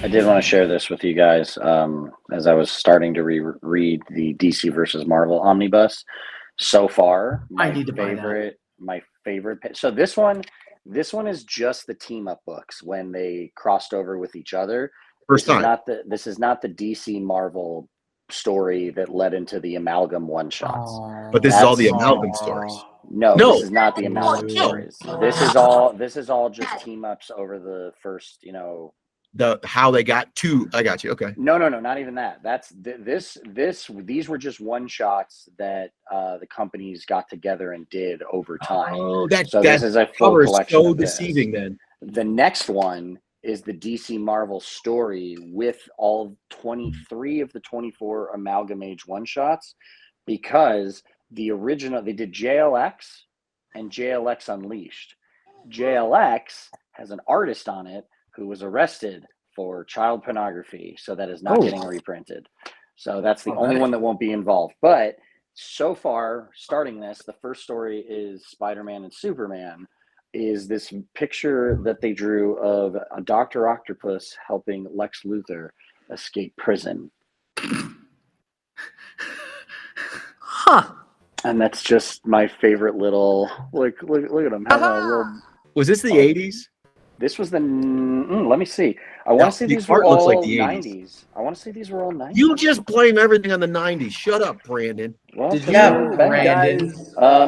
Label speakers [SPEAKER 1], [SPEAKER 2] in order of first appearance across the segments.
[SPEAKER 1] I did want to share this with you guys as I was starting to read the DC Versus Marvel Omnibus. So far,
[SPEAKER 2] I need to buy that.
[SPEAKER 1] my favorite. So this one is just the team up books when they crossed over with each other.
[SPEAKER 3] First time.
[SPEAKER 1] This is not the DC Marvel story that led into the amalgam one shots.
[SPEAKER 3] But this is all the amalgam stories.
[SPEAKER 1] No,
[SPEAKER 3] No.
[SPEAKER 1] this is not the amalgam stories. This is all just team ups over the first,
[SPEAKER 3] how they got to. I got you. Okay.
[SPEAKER 1] No, not even that. That's these were just one shots that the companies got together and did over time.
[SPEAKER 3] Oh,
[SPEAKER 1] this is a full collection.
[SPEAKER 3] So deceiving then.
[SPEAKER 1] The next one is the DC Marvel story with all 23 of the 24 Amalgam Age one shots, because the original, they did JLX and JLX Unleashed. JLX has an artist on it who was arrested for child pornography, so that is not getting reprinted. So that's the only one that won't be involved. But so far, starting this, the first story is Spider-Man and Superman, is this picture that they drew of a Dr. Octopus helping Lex Luthor escape prison.
[SPEAKER 2] Huh.
[SPEAKER 1] And that's just my favorite little, look at him.
[SPEAKER 3] Was this the 80s?
[SPEAKER 1] This was the, let me see. I want to say these were all like the 90s. I want to say these were all 90s.
[SPEAKER 3] You just blame everything on the 90s. Shut up, Brandon.
[SPEAKER 1] Well,
[SPEAKER 2] Did you have Brandon?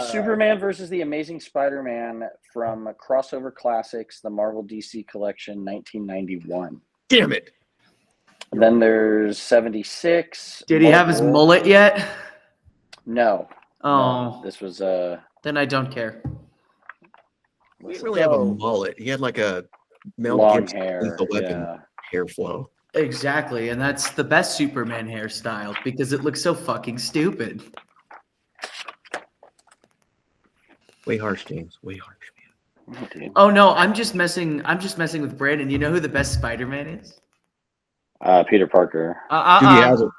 [SPEAKER 1] Superman versus the Amazing Spider-Man from Crossover Classics, the Marvel DC Collection, 1991.
[SPEAKER 3] Damn it.
[SPEAKER 1] And then there's 76.
[SPEAKER 2] Did he have his mullet yet?
[SPEAKER 1] No.
[SPEAKER 2] Oh.
[SPEAKER 1] No, this was
[SPEAKER 2] Then I don't care.
[SPEAKER 3] He didn't really have a mullet. He had like a
[SPEAKER 1] long hair.
[SPEAKER 3] Lethal Weapon hair flow.
[SPEAKER 2] Exactly, and that's the best Superman hairstyle because it looks so fucking stupid.
[SPEAKER 3] Way harsh, James. Way harsh,
[SPEAKER 1] man.
[SPEAKER 2] Oh no, I'm just messing with Brandon. You know who the best Spider-Man is?
[SPEAKER 1] Peter Parker.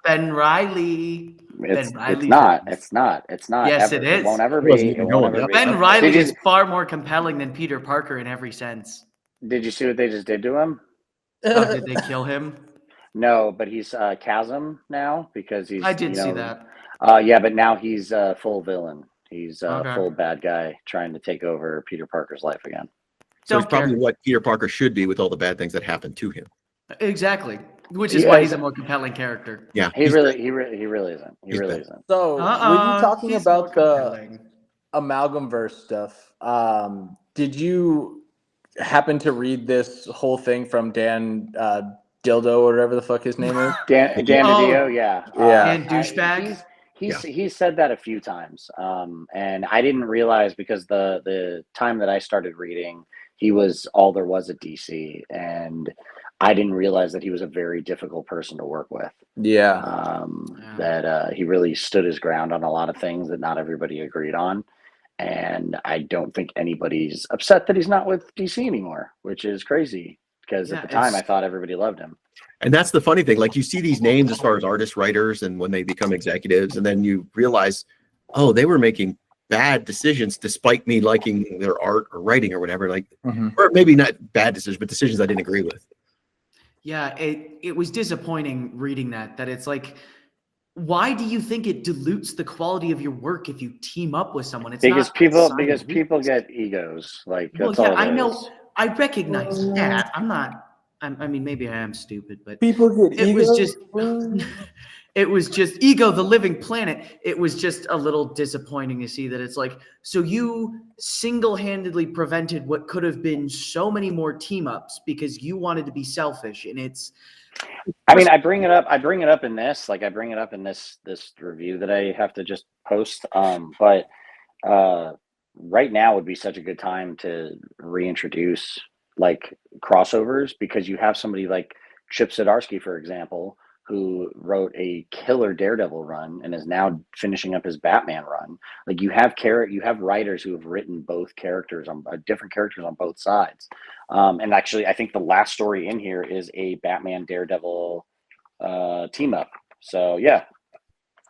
[SPEAKER 2] Ben Reilly.
[SPEAKER 1] It's not.
[SPEAKER 2] Yes,
[SPEAKER 1] ever.
[SPEAKER 2] it is.
[SPEAKER 1] It won't ever be.
[SPEAKER 2] Ben Reilly is far more compelling than Peter Parker in every sense.
[SPEAKER 1] Did you see what they just did to him?
[SPEAKER 2] Oh, did they kill him?
[SPEAKER 1] No, but he's Chasm now because he's.
[SPEAKER 2] I did see that.
[SPEAKER 1] Yeah, but now he's full villain. He's full bad guy trying to take over Peter Parker's life again.
[SPEAKER 3] So it's probably what Peter Parker should be with all the bad things that happened to him.
[SPEAKER 2] Exactly. Which is why he's a more compelling character.
[SPEAKER 3] Yeah,
[SPEAKER 1] he really isn't. He really isn't.
[SPEAKER 4] So when you talking about the Amalgamverse stuff, did you happen to read this whole thing from Dan Dildo or whatever the fuck his name is?
[SPEAKER 1] Dan DiDio, yeah.
[SPEAKER 2] Dan douchebag.
[SPEAKER 1] He's said that a few times, and I didn't realize because the time that I started reading, he was all there was at DC, and I didn't realize that he was a very difficult person to work with.
[SPEAKER 4] Yeah.
[SPEAKER 1] That he really stood his ground on a lot of things that not everybody agreed on. And I don't think anybody's upset that he's not with DC anymore, which is crazy because at the time I thought everybody loved him.
[SPEAKER 3] And that's the funny thing. Like you see these names as far as artists, writers, and when they become executives, and then you realize, oh, they were making bad decisions despite me liking their art or writing or whatever. Like, or maybe not bad decisions, but decisions I didn't agree with.
[SPEAKER 2] Yeah, it was disappointing reading that it's like, why do you think it dilutes the quality of your work if you team up with someone? It's
[SPEAKER 1] because people get egos. Like, that's all
[SPEAKER 2] I know. I recognize that. I mean, maybe I am stupid, but
[SPEAKER 4] people get egos.
[SPEAKER 2] It was just Ego, the Living Planet. It was just a little disappointing to see that it's like, so you single-handedly prevented what could have been so many more team-ups because you wanted to be selfish. And it's,
[SPEAKER 1] I mean, I bring it up in this, like I bring it up in this review that I have to just post. But right now would be such a good time to reintroduce like crossovers, because you have somebody like Chip Zdarsky, for example, who wrote a killer Daredevil run and is now finishing up his Batman run. Like you have writers who have written both characters on different characters on both sides. And actually, I think the last story in here is a Batman Daredevil team up. So yeah.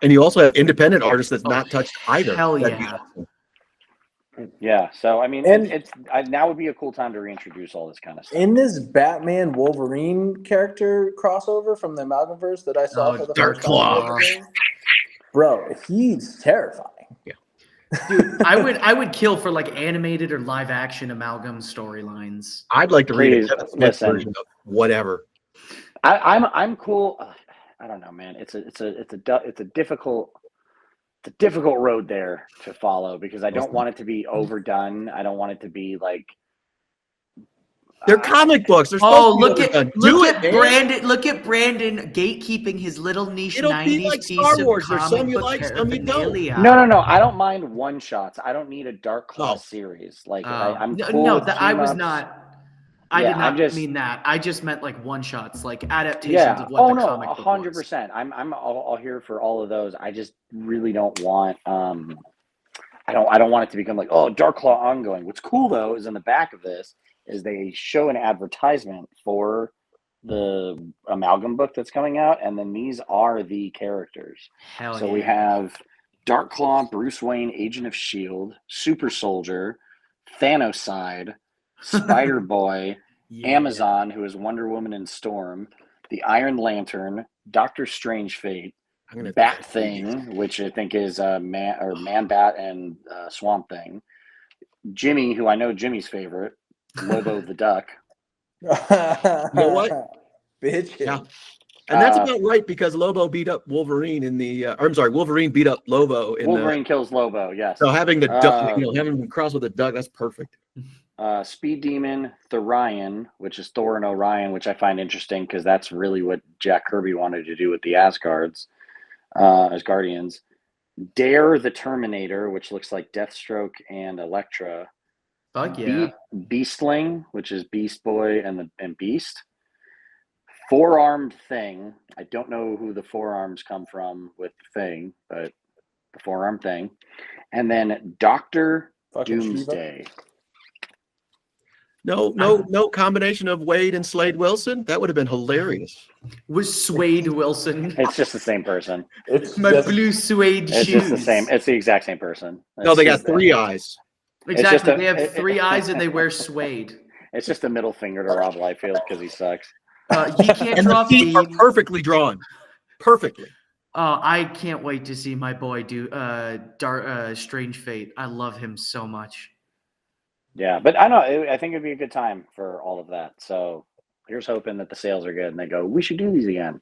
[SPEAKER 3] And you also have independent artists that's not touched either.
[SPEAKER 2] Hell yeah.
[SPEAKER 1] Yeah, so I mean,
[SPEAKER 4] And-
[SPEAKER 1] now would be a cool time to reintroduce all this kind of stuff.
[SPEAKER 4] In this Batman Wolverine character crossover from the Amalgamverse that I saw for the
[SPEAKER 3] Dark
[SPEAKER 4] first time,
[SPEAKER 3] Claw.
[SPEAKER 4] bro, he's terrifying.
[SPEAKER 2] Dude, I would kill for like animated or live action amalgam storylines.
[SPEAKER 3] I'd like to read a
[SPEAKER 1] Please,
[SPEAKER 3] Kevin Smith
[SPEAKER 1] listen.
[SPEAKER 3] version of whatever.
[SPEAKER 1] I'm cool. I don't know, man. It's a difficult road there to follow because I don't want it to be overdone. I don't want it to be like
[SPEAKER 3] They're comic books. They're supposed to be overdone.
[SPEAKER 2] look at
[SPEAKER 3] man.
[SPEAKER 2] Brandon. Look at Brandon gatekeeping his little niche
[SPEAKER 3] It'll
[SPEAKER 2] 90s
[SPEAKER 3] be like
[SPEAKER 2] piece
[SPEAKER 3] Star Wars.
[SPEAKER 2] of
[SPEAKER 3] There's
[SPEAKER 2] comic
[SPEAKER 3] some you
[SPEAKER 2] book
[SPEAKER 3] like, some you don't.
[SPEAKER 2] paraphernalia.
[SPEAKER 1] No. I don't mind one shots. I don't need a Dark Claw
[SPEAKER 3] Oh.
[SPEAKER 1] series. Like I'm
[SPEAKER 2] no,
[SPEAKER 1] cool
[SPEAKER 2] no,
[SPEAKER 1] with
[SPEAKER 2] I was
[SPEAKER 1] team-ups.
[SPEAKER 2] not. I
[SPEAKER 1] Yeah,
[SPEAKER 2] did not
[SPEAKER 1] I'm just-
[SPEAKER 2] mean that. I just meant like one shots, like adaptations
[SPEAKER 1] Yeah.
[SPEAKER 2] of what
[SPEAKER 1] Oh
[SPEAKER 2] the
[SPEAKER 1] no,
[SPEAKER 2] comic book
[SPEAKER 1] 100%. I'm all here for all of those. I just really don't want. I don't want it to become like, oh, Dark Claw ongoing. What's cool though is in the back of this is they show an advertisement for the amalgam book that's coming out, and then these are the characters.
[SPEAKER 2] Hell
[SPEAKER 1] So
[SPEAKER 2] yeah.
[SPEAKER 1] we have Dark Claw, Bruce Wayne, Agent of S.H.I.E.L.D., Super Soldier, Thanoside, Spider Boy,
[SPEAKER 2] Yeah.
[SPEAKER 1] Amazon, who is Wonder Woman and Storm, the Iron Lantern, Doctor Strange Fate,
[SPEAKER 3] I'm gonna
[SPEAKER 1] Bat Thing, which I think is Man Bat and Swamp Thing, Jimmy, who I know Jimmy's favorite, Lobo the Duck.
[SPEAKER 4] You
[SPEAKER 3] know what?
[SPEAKER 4] Bitch.
[SPEAKER 3] Yeah. And that's about right because Lobo beat up Wolverine in the. I'm sorry, Wolverine beat up Lobo in
[SPEAKER 1] Wolverine kills Lobo. Yes.
[SPEAKER 3] So having the duck, having him cross with a duck, that's perfect.
[SPEAKER 1] Speed Demon, Thorian, which is Thor and Orion, which I find interesting because that's really what Jack Kirby wanted to do with the Asgards, as Guardians. Dare the Terminator, which looks like Deathstroke and Elektra.
[SPEAKER 2] Fuck yeah.
[SPEAKER 1] Beastling, which is Beast Boy and Beast. Four-armed Thing. I don't know who the forearms come from with the Thing, but the four-arm Thing. And then Dr. Doomsday.
[SPEAKER 3] No combination of Wade and Slade Wilson. That would have been hilarious.
[SPEAKER 2] Was Suede Wilson?
[SPEAKER 1] It's just the same person.
[SPEAKER 4] It's
[SPEAKER 2] My
[SPEAKER 4] just,
[SPEAKER 2] blue suede
[SPEAKER 1] It's
[SPEAKER 2] shoes.
[SPEAKER 1] just the same. It's the exact same person.
[SPEAKER 3] No, they got three eyes.
[SPEAKER 2] Exactly.
[SPEAKER 1] just
[SPEAKER 2] They have three eyes and they wear suede.
[SPEAKER 1] It's just a middle finger to Rob Liefeld because he sucks.
[SPEAKER 2] He can't
[SPEAKER 3] And
[SPEAKER 2] draw
[SPEAKER 3] the feet are
[SPEAKER 2] feet.
[SPEAKER 3] perfectly drawn. Perfectly.
[SPEAKER 2] I can't wait to see my boy do Strange Fate. I love him so much.
[SPEAKER 1] Yeah, but I know. I think it'd be a good time for all of that. So here's hoping that the sales are good and they go, we should do these again.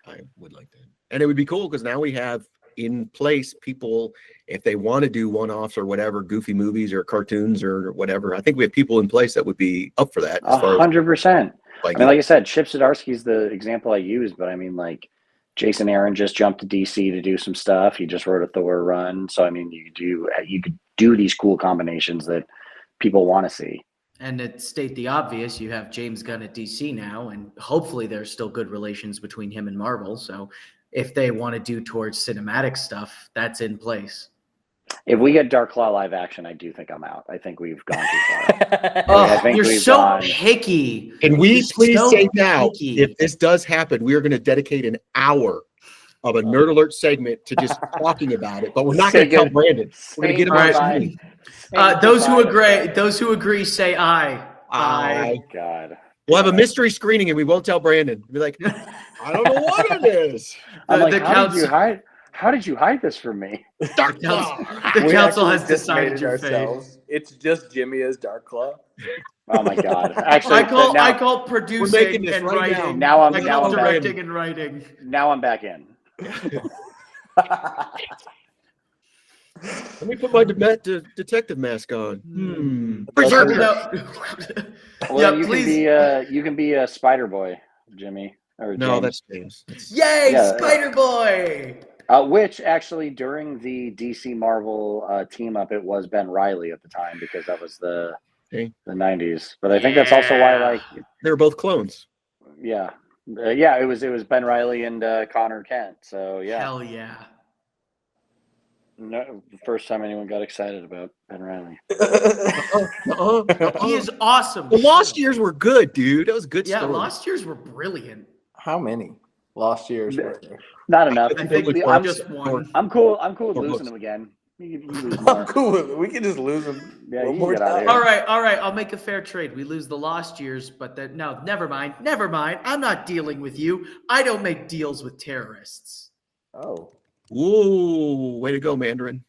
[SPEAKER 3] I would like that. And it would be cool because now we have in place people, if they want to do one-offs or whatever, goofy movies or cartoons or whatever, I think we have people in place that would be up for that.
[SPEAKER 1] 100%.
[SPEAKER 3] Like,
[SPEAKER 1] I mean, like I said, Chip Zdarsky's the example I use, but I mean, like, Jason Aaron just jumped to DC to do some stuff. He just wrote a Thor run. So, I mean, you could do these cool combinations that people want to see.
[SPEAKER 2] And to state the obvious, you have James Gunn at DC now, and hopefully there's still good relations between him and Marvel. So if they want to do towards cinematic stuff, that's in place.
[SPEAKER 1] If we get Dark Claw live action, I do think I'm out. I think we've gone too far.
[SPEAKER 2] Oh,
[SPEAKER 1] think
[SPEAKER 2] you're
[SPEAKER 1] we've
[SPEAKER 2] so
[SPEAKER 1] gone-
[SPEAKER 2] picky.
[SPEAKER 3] Can we
[SPEAKER 2] You're
[SPEAKER 3] please
[SPEAKER 2] so
[SPEAKER 3] say now,
[SPEAKER 2] picky.
[SPEAKER 3] if this does happen, we are going to dedicate an hour of a Nerd Alert segment to just talking about it, but we're not going to tell Brandon. We're going to get him on
[SPEAKER 2] Right.
[SPEAKER 3] screen.
[SPEAKER 2] Those who agree, say aye.
[SPEAKER 3] Aye.
[SPEAKER 1] God.
[SPEAKER 3] We'll have a mystery screening and we won't tell Brandon. We'll be like, I don't know what it is.
[SPEAKER 1] I'm
[SPEAKER 2] The
[SPEAKER 1] like,
[SPEAKER 2] council-
[SPEAKER 1] how did you hide this from me?
[SPEAKER 3] Dark
[SPEAKER 2] The
[SPEAKER 3] Claw.
[SPEAKER 2] council
[SPEAKER 4] we actually
[SPEAKER 2] has
[SPEAKER 4] just
[SPEAKER 2] decided
[SPEAKER 4] made it
[SPEAKER 2] your fate.
[SPEAKER 4] ourselves. It's just Jimmy as Dark Claw.
[SPEAKER 1] Oh my God. Actually,
[SPEAKER 2] I call
[SPEAKER 3] making
[SPEAKER 2] producing
[SPEAKER 3] this
[SPEAKER 2] and
[SPEAKER 3] right
[SPEAKER 2] writing.
[SPEAKER 1] now.
[SPEAKER 2] I call
[SPEAKER 1] I'm
[SPEAKER 2] directing and writing.
[SPEAKER 1] now I'm back in.
[SPEAKER 3] Let me put my detective mask on.
[SPEAKER 2] No.
[SPEAKER 1] Well,
[SPEAKER 2] Yeah,
[SPEAKER 1] then
[SPEAKER 2] please.
[SPEAKER 1] you can be a Spider Boy, Jimmy. Or
[SPEAKER 3] No,
[SPEAKER 1] James.
[SPEAKER 3] that's James.
[SPEAKER 2] Yay,
[SPEAKER 1] Yeah.
[SPEAKER 2] Spider Boy!
[SPEAKER 1] Which actually during the DC Marvel team up, it was Ben Reilly at the time because that was the
[SPEAKER 3] Okay.
[SPEAKER 1] 90s. But I think that's also why, like,
[SPEAKER 3] They were both clones.
[SPEAKER 1] yeah, it was Ben Reilly and Connor Kent. So yeah,
[SPEAKER 2] Hell yeah.
[SPEAKER 1] no, the first time anyone got excited about Ben Reilly.
[SPEAKER 2] He is awesome.
[SPEAKER 3] The Lost Years were good, dude. That was a good
[SPEAKER 2] Yeah,
[SPEAKER 3] story.
[SPEAKER 2] Lost Years were brilliant.
[SPEAKER 4] How many Lost Years were there?
[SPEAKER 1] Not enough.
[SPEAKER 2] I think
[SPEAKER 3] Only
[SPEAKER 2] I'm
[SPEAKER 3] four.
[SPEAKER 2] just one.
[SPEAKER 1] I'm cool. I'm cool with
[SPEAKER 3] Four
[SPEAKER 1] losing
[SPEAKER 3] books.
[SPEAKER 1] him again. You lose
[SPEAKER 4] I'm
[SPEAKER 1] more.
[SPEAKER 4] cool with it. We can just lose him
[SPEAKER 1] Yeah,
[SPEAKER 4] one
[SPEAKER 1] you
[SPEAKER 4] more
[SPEAKER 1] can get out of
[SPEAKER 4] time.
[SPEAKER 1] here.
[SPEAKER 2] All right. I'll make a fair trade. We lose the lost years, but then no, never mind. I'm not dealing with you. I don't make deals with terrorists.
[SPEAKER 4] Oh.
[SPEAKER 3] Whoa, way to go, Mandarin.